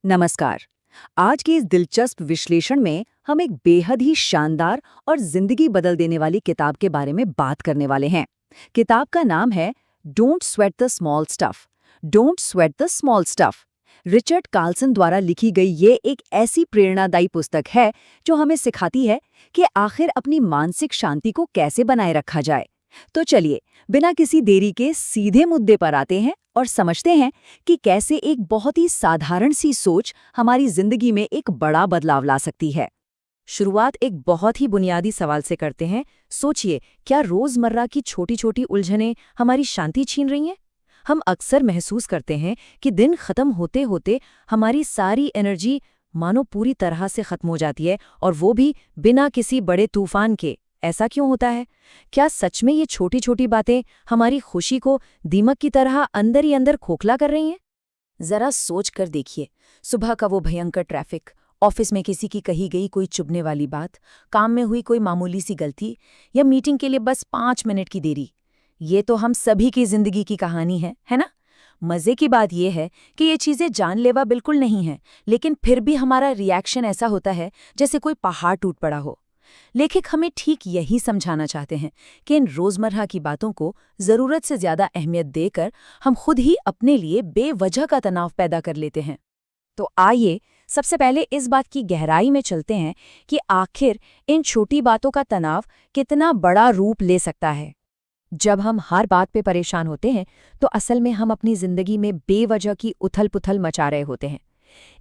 नमस्कार। आज के इस दिलचस्प विश्लेषण में हम एक बेहद ही शानदार और जिंदगी बदल देने वाली किताब के बारे में बात करने वाले हैं। किताब का नाम है don't sweat the small stuff. Don't sweat the small stuff Richard Carlson द्वारा लिखी गई ये एक ऐसी प्रेरणादायी पुस्तक है जो हमें सिखाती है कि आखिर अपनी मानसिक शांति को कैसे बनाए रखा जाए। तो चलिए, बिना किसी देरी के सीधे मुद्दे पर आते हैं और समझते हैं कि कैसे एक बहुत ही साधारण सी सोच हमारी जिंदगी में एक बड़ा बदलाव ला सकती है। शुरुआत एक बहुत ही बुनियादी सवाल से करते हैं। सोचिए, क्या रोजमर्रा की छोटी छोटी उलझनें हमारी शांति छीन रही हैं? हम अक्सर महसूस करते हैं कि दिन खत्म होते होते हमारी सारी एनर्जी मानो पूरी तरह से खत्म हो जाती है, और वो भी बिना किसी बड़े तूफान के। ऐसा क्यों होता है? क्या सच में ये छोटी छोटी बातें हमारी खुशी को दीमक की तरह अंदर ही अंदर खोखला कर रही हैं? जरा सोच कर देखिए, सुबह का वो भयंकर ट्रैफिक, ऑफिस में किसी की कही गई कोई चुभने वाली बात, काम में हुई कोई मामूली सी गलती, या मीटिंग के लिए बस 5 मिनट की देरी। ये तो हम सभी की जिंदगी की कहानी है ना? मजे की बात यह है कि ये चीजें जानलेवा बिल्कुल नहीं हैं, लेकिन फिर भी हमारा रिएक्शन ऐसा होता है जैसे कोई पहाड़ टूट पड़ा हो। लेखक हमें ठीक यही समझाना चाहते हैं कि इन रोजमर्रा की बातों को जरूरत से ज्यादा अहमियत देकर हम खुद ही अपने लिए बेवजह का तनाव पैदा कर लेते हैं। तो आइए सबसे पहले इस बात की गहराई में चलते हैं कि आखिर इन छोटी बातों का तनाव कितना बड़ा रूप ले सकता है। जब हम हर बात पे परेशान होते हैं तो असल में हम अपनी जिंदगी में बेवजह की उथल पुथल मचा रहे होते हैं।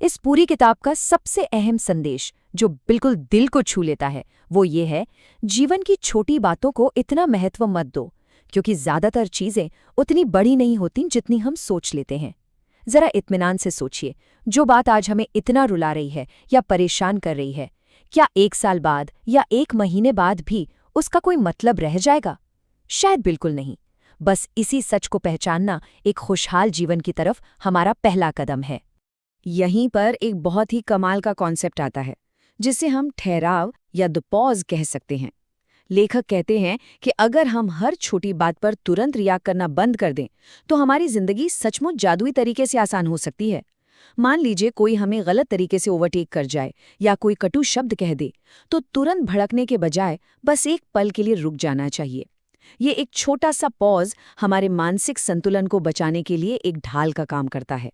इस पूरी किताब का सबसे अहम संदेश, जो बिल्कुल दिल को छू लेता है, वो ये है: जीवन की छोटी बातों को इतना महत्व मत दो, क्योंकि ज्यादातर चीजें उतनी बड़ी नहीं होती जितनी हम सोच लेते हैं। जरा इत्मीनान से सोचिए, जो बात आज हमें इतना रुला रही है या परेशान कर रही है, क्या 1 साल बाद या 1 महीने बाद भी उसका कोई मतलब रह जाएगा? शायद बिल्कुल नहीं। बस इसी सच को पहचानना एक खुशहाल जीवन की तरफ हमारा पहला कदम है। यहीं पर एक बहुत ही कमाल का कॉन्सेप्ट आता है, जिसे हम ठहराव या द पॉज कह सकते हैं। लेखक कहते हैं कि अगर हम हर छोटी बात पर तुरंत रिएक्ट करना बंद कर दें तो हमारी जिंदगी सचमुच जादुई तरीके से आसान हो सकती है। मान लीजिए कोई हमें गलत तरीके से ओवरटेक कर जाए या कोई कटु शब्द कह दे, तो तुरंत भड़कने के बजाय बस एक पल के लिए रुक जाना चाहिए। ये एक छोटा सा पॉज हमारे मानसिक संतुलन को बचाने के लिए एक ढाल का काम करता है।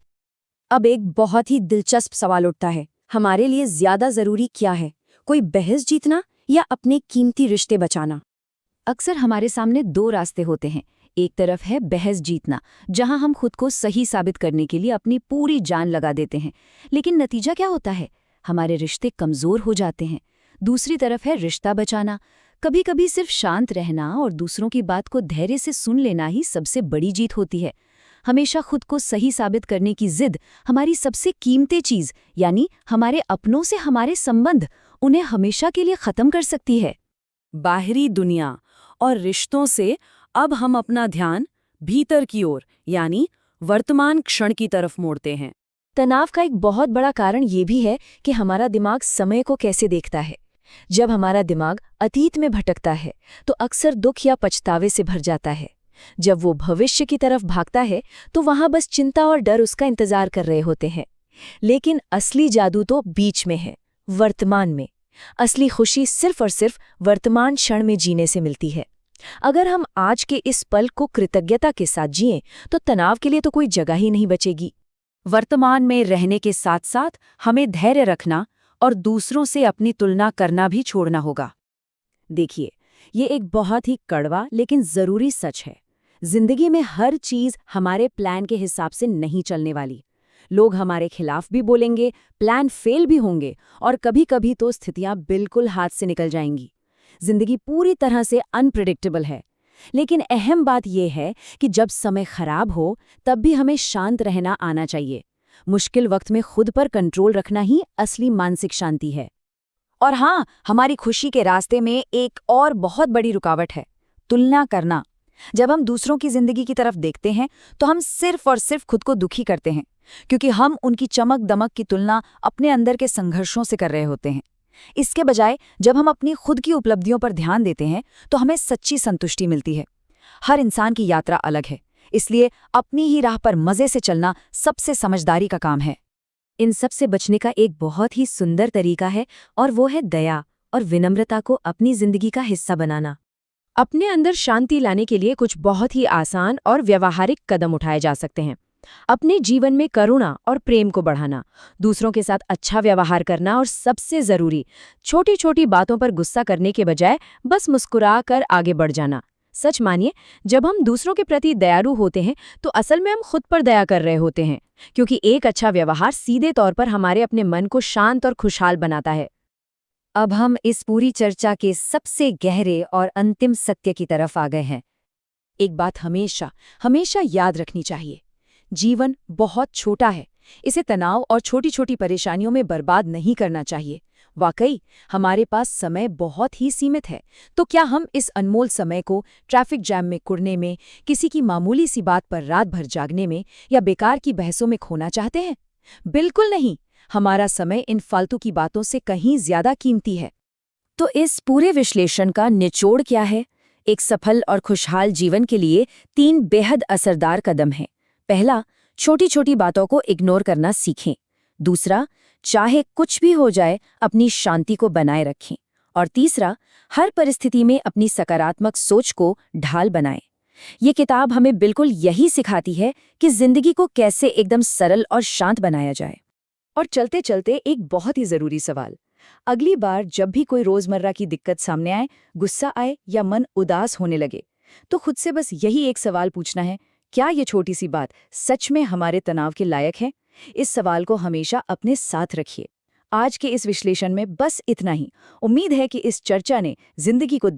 अब एक बहुत ही दिलचस्प सवाल उठता है, हमारे लिए ज्यादा जरूरी क्या है, कोई बहस जीतना या अपने कीमती रिश्ते बचाना? अक्सर हमारे सामने 2 रास्ते होते हैं। एक तरफ है बहस जीतना, जहां हम खुद को सही साबित करने के लिए अपनी पूरी जान लगा देते हैं, लेकिन नतीजा क्या होता है? हमारे रिश्ते कमजोर हो जाते हैं। दूसरी तरफ है रिश्ता बचाना। कभी कभी सिर्फ शांत रहना और दूसरों की बात को धैर्य से सुन लेना ही सबसे बड़ी जीत होती है। हमेशा खुद को सही साबित करने की जिद हमारी सबसे कीमती चीज, यानी हमारे अपनों से हमारे संबंध, उन्हें हमेशा के लिए खत्म कर सकती है। बाहरी दुनिया और रिश्तों से अब हम अपना ध्यान भीतर की ओर, यानी वर्तमान क्षण की तरफ मोड़ते हैं। तनाव का एक बहुत बड़ा कारण ये भी है कि हमारा दिमाग समय को कैसे देखता है। जब हमारा दिमाग अतीत में भटकता है तो अक्सर दुख या पछतावे से भर जाता है। जब वो भविष्य की तरफ भागता है तो वहां बस चिंता और डर उसका इंतजार कर रहे होते हैं। लेकिन असली जादू तो बीच में है, वर्तमान में। असली खुशी सिर्फ और सिर्फ वर्तमान क्षण में जीने से मिलती है। अगर हम आज के इस पल को कृतज्ञता के साथ जिएं तो तनाव के लिए तो कोई जगह ही नहीं बचेगी। वर्तमान में रहने के साथ साथ हमें धैर्य रखना और दूसरों से अपनी तुलना करना भी छोड़ना होगा। देखिए, ये एक बहुत ही कड़वा लेकिन जरूरी सच है। जिंदगी में हर चीज हमारे प्लान के हिसाब से नहीं चलने वाली। लोग हमारे खिलाफ भी बोलेंगे, प्लान फेल भी होंगे, और कभी-कभी तो स्थितियां बिल्कुल हाथ से निकल जाएंगी। जिंदगी पूरी तरह से अनप्रेडिक्टेबल है। लेकिन अहम बात यह है कि जब समय खराब हो तब भी हमें शांत रहना आना चाहिए। मुश्किल वक्त में खुद पर कंट्रोल रखना ही असली मानसिक शांति है। और हाँ, हमारी खुशी के रास्ते में एक और बहुत बड़ी रुकावट है, तुलना करना। जब हम दूसरों की जिंदगी की तरफ देखते हैं तो हम सिर्फ और सिर्फ खुद को दुखी करते हैं, क्योंकि हम उनकी चमक दमक की तुलना अपने अंदर के संघर्षों से कर रहे होते हैं। इसके बजाय जब हम अपनी खुद की उपलब्धियों पर ध्यान देते हैं तो हमें सच्ची संतुष्टि मिलती है। हर इंसान की यात्रा अलग है, इसलिए अपनी ही राह पर मजे से चलना सबसे समझदारी का काम है। इन सब से बचने का एक बहुत ही सुंदर तरीका है और वो है दया और विनम्रता को अपनी जिंदगी का हिस्सा बनाना। अपने अंदर शांति लाने के लिए कुछ बहुत ही आसान और व्यवहारिक कदम उठाए जा सकते हैं। अपने जीवन में करुणा और प्रेम को बढ़ाना, दूसरों के साथ अच्छा व्यवहार करना और सबसे जरूरी, छोटी छोटी बातों पर गुस्सा करने के बजाय बस मुस्कुरा कर आगे बढ़ जाना। सच मानिए, जब हम दूसरों के प्रति दयालु होते हैं तो असल में हम खुद पर दया कर रहे होते हैं, क्योंकि एक अच्छा व्यवहार सीधे तौर पर हमारे अपने मन को शांत और खुशहाल बनाता है। अब हम इस पूरी चर्चा के सबसे गहरे और अंतिम सत्य की तरफ आ गए हैं। एक बात हमेशा हमेशा याद रखनी चाहिए, जीवन बहुत छोटा है, इसे तनाव और छोटी छोटी परेशानियों में बर्बाद नहीं करना चाहिए। वाकई हमारे पास समय बहुत ही सीमित है, तो क्या हम इस अनमोल समय को ट्रैफिक जैम में कुड़ने में, किसी की मामूली सी बात पर रात भर जागने में या बेकार की बहसों में खोना चाहते हैं? बिल्कुल नहीं। हमारा समय इन फालतू की बातों से कहीं ज्यादा कीमती है। तो इस पूरे विश्लेषण का निचोड़ क्या है? एक सफल और खुशहाल जीवन के लिए 3 बेहद असरदार कदम हैं। पहला, छोटी छोटी बातों को इग्नोर करना सीखें। दूसरा, चाहे कुछ भी हो जाए अपनी शांति को बनाए रखें। और तीसरा, हर परिस्थिति में अपनी सकारात्मक सोच को ढाल बनाएं। ये किताब हमें बिल्कुल यही सिखाती है कि जिंदगी को कैसे एकदम सरल और शांत बनाया जाए। और चलते चलते एक बहुत ही जरूरी सवाल, अगली बार जब भी कोई रोजमर्रा की दिक्कत सामने आए, गुस्सा आए या मन उदास होने लगे, तो खुद से बस यही एक सवाल पूछना है, क्या ये छोटी सी बात सच में हमारे तनाव के लायक है? इस सवाल को हमेशा अपने साथ रखिए। आज के इस विश्लेषण में बस इतना ही। उम्मीद है कि इस चर्चा ने जिंदगी को